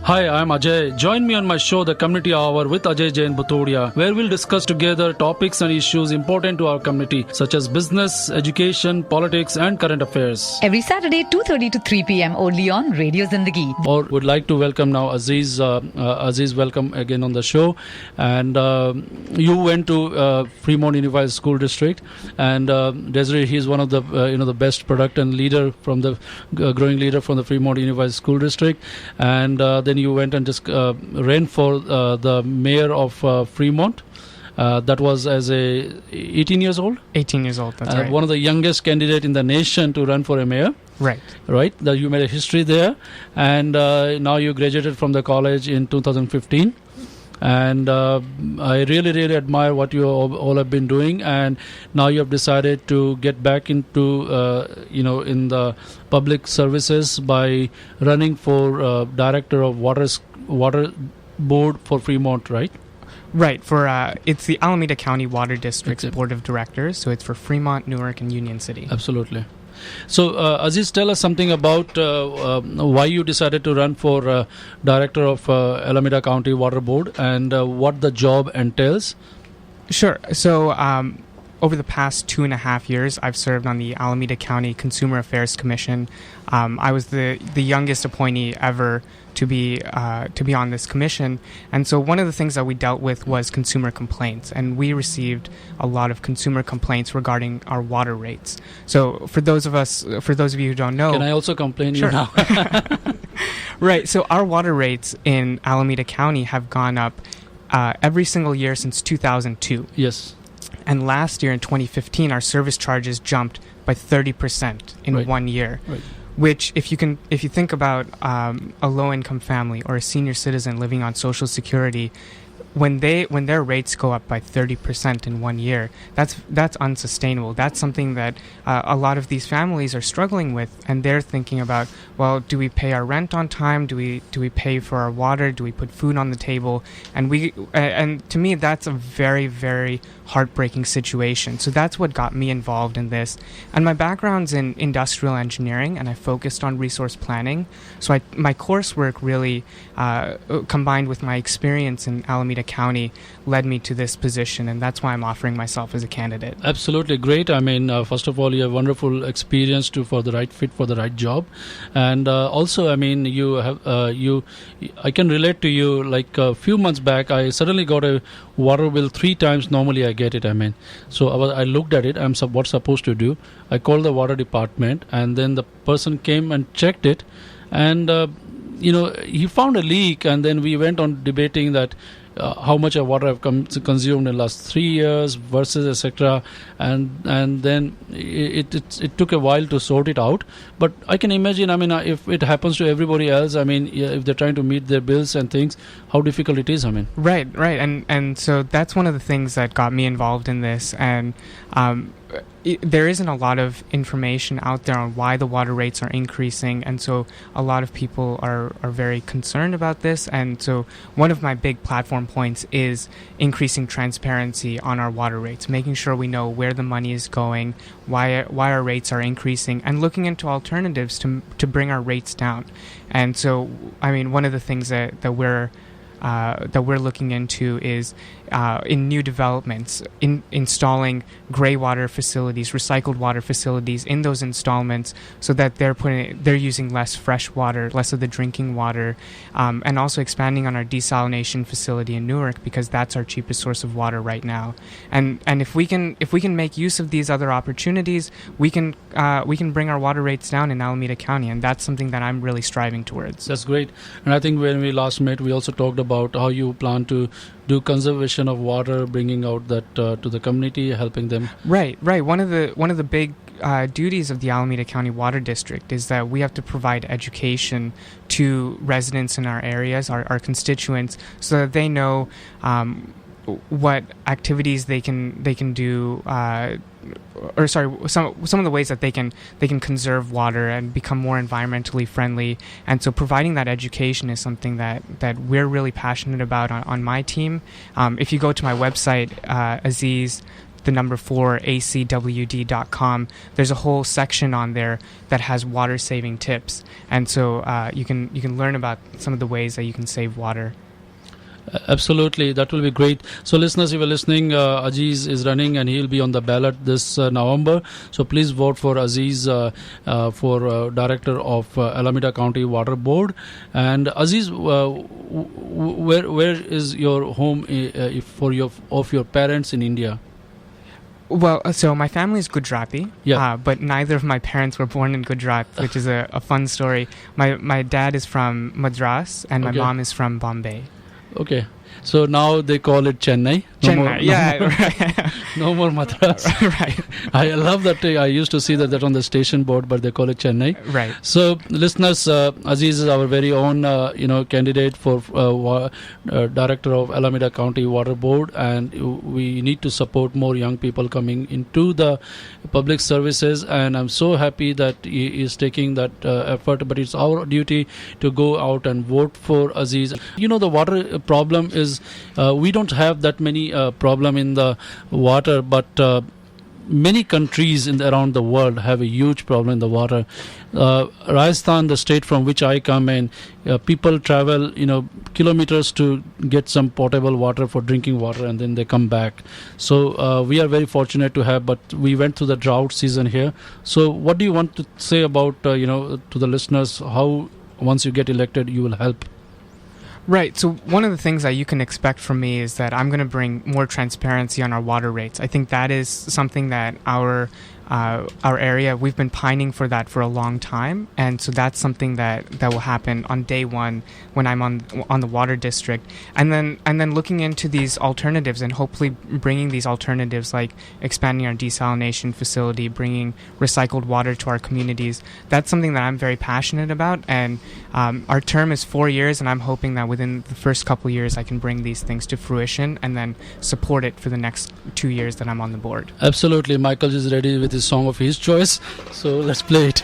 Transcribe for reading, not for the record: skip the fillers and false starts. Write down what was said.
Hi, I'm Ajay. Join me on my show, The Community Hour with Ajay Jain Bhutodia, where we'll discuss together topics and issues important to our community, such as business, education, politics, and current affairs. Every Saturday, 2:30 to 3 p.m. only on Radio Zindagi. Or would like to welcome now Aziz. Aziz, welcome again on the show. And you went to Fremont Unified School District, and Desiree, he's one of the the best product and leader from the growing leader from the Fremont Unified School District, and then you went and just ran for the mayor of Fremont. That was as a 18 years old? 18 years old, that's right. One of the youngest candidate in the nation to run for a mayor. Right. That you made a history there. And now you graduated from the college in 2015. And I really, really admire what you all have been doing. And now you have decided to get back into, in the public services by running for director of water board for Fremont, right? Right. It's the Alameda County Water District's Board of Directors. So it's for Fremont, Newark, and Union City. Absolutely. So, Aziz, tell us something about why you decided to run for director of Alameda County Water Board and what the job entails. Sure. So, over the past 2.5 years, I've served on the Alameda County Consumer Affairs Commission. I was the youngest appointee ever to be on this commission, and so one of the things that we dealt with was consumer complaints, and we received a lot of consumer complaints regarding our water rates. So for those of you who don't know, can I also complain? Sure. You now? Right. So our water rates in Alameda County have gone up every single year since 2002. Yes. And last year in 2015, our service charges jumped by 30% in 1 year. Right. Which, if you think about a low-income family or a senior citizen living on Social Security, when their rates go up by 30% in 1 year, that's unsustainable. That's something that a lot of these families are struggling with, and they're thinking about, well, do we pay our rent on time? Do we pay for our water? Do we put food on the table? And to me, that's a very, very heartbreaking situation. So that's what got me involved in this. And my background's in industrial engineering, and I focused on resource planning. So my coursework really, combined with my experience in Alameda County, led me to this position, and that's why I'm offering myself as a candidate. Absolutely great. I mean, first of all, you have wonderful experience for the right fit for the right job, and also, I mean, you have I can relate to you. Like a few months back, I suddenly got a water bill 3 times. Normally, I get it. I mean, so I looked at it. What's supposed to do? I called the water department, and then the person came and checked it, and he found a leak, and then we went on debating that. How much of water I've consumed in the last 3 years versus etc. And then it took a while to sort it out. But I can imagine, I mean, if it happens to everybody else, I mean, if they're trying to meet their bills and things, how difficult it is, I mean. Right. And so that's one of the things that got me involved in this. And there isn't a lot of information out there on why the water rates are increasing, and so a lot of people are very concerned about this. And so one of my big platform points is increasing transparency on our water rates, making sure we know where the money is going, why our rates are increasing, and looking into alternatives to bring our rates down. And so, I mean, one of the things that we're looking into is in new developments, installing gray water facilities, recycled water facilities in those installments, so that they're using less fresh water, less of the drinking water, and also expanding on our desalination facility in Newark, because that's our cheapest source of water right now. And if we can make use of these other opportunities, we can bring our water rates down in Alameda County, and that's something that I'm really striving towards. That's great. And I think when we last met, we also talked about how you plan to do conservation of water, bringing out that to the community, helping them. Right. One of the big duties of the Alameda County Water District is that we have to provide education to residents in our areas, our constituents, so that they know what activities they can do, some of the ways that they can conserve water and become more environmentally friendly. And so providing that education is something that we're really passionate about on my team. If you go to my website, Aziz the number 4 acwd.com, there's a whole section on there that has water saving tips, and so you can learn about some of the ways that you can save water. Absolutely, that will be great. So listeners, if you're listening, Aziz is running and he'll be on the ballot this November. So please vote for Aziz for Director of Alameda County Water Board. And Aziz, where is your home of your parents in India? Well, so my family is Gujarati, but neither of my parents were born in Gujarat, which is a fun story. My dad is from Madras and my mom is from Bombay. Okay, so now they call it Chennai. No more Madras. Right. I love that. I used to see that on the station board, but they call it Chennai. Right. So, listeners, Aziz is our very own, candidate for Director of Alameda County Water Board, and we need to support more young people coming into the public services. And I'm so happy that he is taking that effort. But it's our duty to go out and vote for Aziz. You know, the water problem is we don't have that many problem in the water, but many countries around the world have a huge problem in the water. Rajasthan, the state from which I come in, people travel kilometers to get some potable water for drinking water, and then they come back. So we are very fortunate to have, but we went through the drought season here. So what do you want to say about to the listeners, how once you get elected you will help? Right. So one of the things that you can expect from me is that I'm going to bring more transparency on our water rates. I think that is something that our area, we've been pining for that for a long time, and so that's something that will happen on day one when I'm on the water district, and then looking into these alternatives and hopefully bringing these alternatives like expanding our desalination facility, bringing recycled water to our communities. That's something that I'm very passionate about, and our term is 4 years, and I'm hoping that within the first couple years I can bring these things to fruition and then support it for the next 2 years that I'm on the board. Absolutely. Michael is ready with his song of his choice, so let's play it.